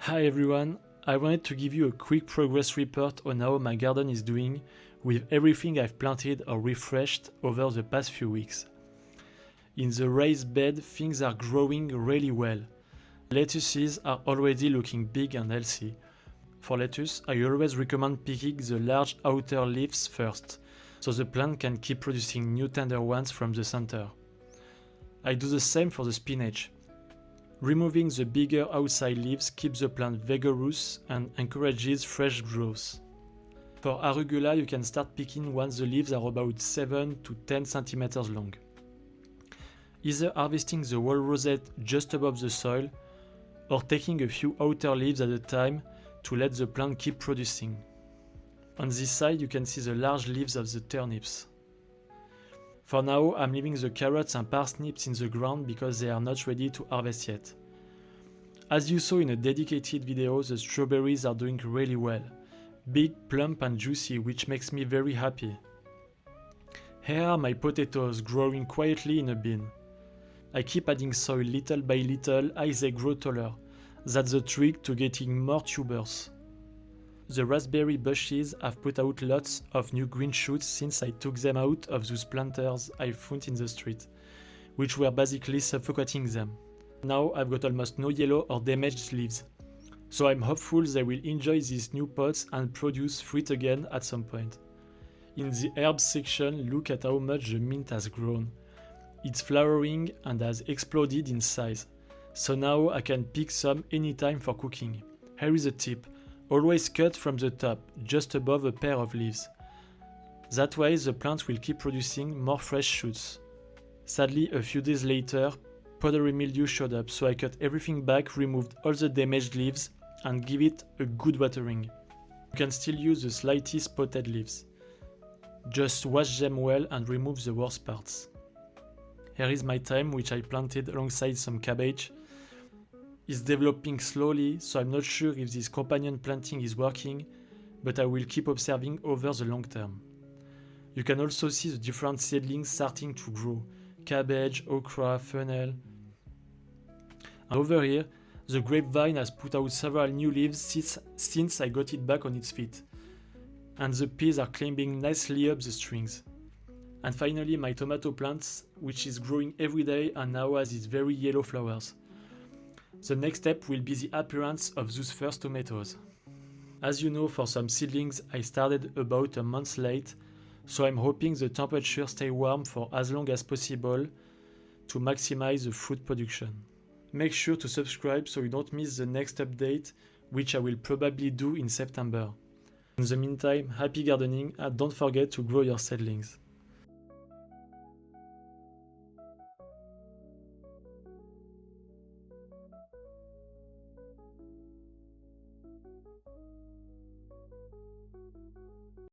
Hi everyone, I wanted to give you a quick progress report on how my garden is doing with everything I've planted or refreshed over the past few weeks. In the raised bed, things are growing really well. Lettuces are already looking big and healthy. For lettuce, I always recommend picking the large outer leaves first, so the plant can keep producing new tender ones from the center. I do the same for the spinach. Removing the bigger outside leaves keeps the plant vigorous and encourages fresh growth. For arugula, you can start picking once the leaves are about 7 to 10 centimeters long. Either harvesting the whole rosette just above the soil or taking a few outer leaves at a time to let the plant keep producing. On this side, you can see the large leaves of the turnips. For now, I'm leaving the carrots and parsnips in the ground because they are not ready to harvest yet. As you saw in a dedicated video, the strawberries are doing really well. Big, plump and juicy, which makes me very happy. Here are my potatoes growing quietly in a bin. I keep adding soil little by little as they grow taller. That's the trick to getting more tubers. The raspberry bushes have put out lots of new green shoots since I took them out of those planters I found in the street, which were basically suffocating them. Now I've got almost no yellow or damaged leaves, so I'm hopeful they will enjoy these new pots and produce fruit again at some point. In the herbs section, look at how much the mint has grown. It's flowering and has exploded in size, so now I can pick some anytime for cooking. Here is a tip. Always cut from the top, just above a pair of leaves. That way the plant will keep producing more fresh shoots. Sadly, a few days later, powdery mildew showed up, so I cut everything back, removed all the damaged leaves, and give it a good watering. You can still use the slightly spotted leaves. Just wash them well and remove the worst parts. Here is my thyme, which I planted alongside some cabbage. It's developing slowly, so I'm not sure if this companion planting is working, but I will keep observing over the long term. You can also see the different seedlings starting to grow: cabbage, okra, fennel. And over here, the grapevine has put out several new leaves since I got it back on its feet, and the peas are climbing nicely up the strings. And finally, my tomato plants, which is growing every day and now has its very yellow flowers. The next step will be the appearance of those first tomatoes. As you know, for some seedlings I started about a month late, so I'm hoping the temperature stays warm for as long as possible to maximize the fruit production. Make sure to subscribe so you don't miss the next update, which I will probably do in September. In the meantime, happy gardening and don't forget to grow your seedlings.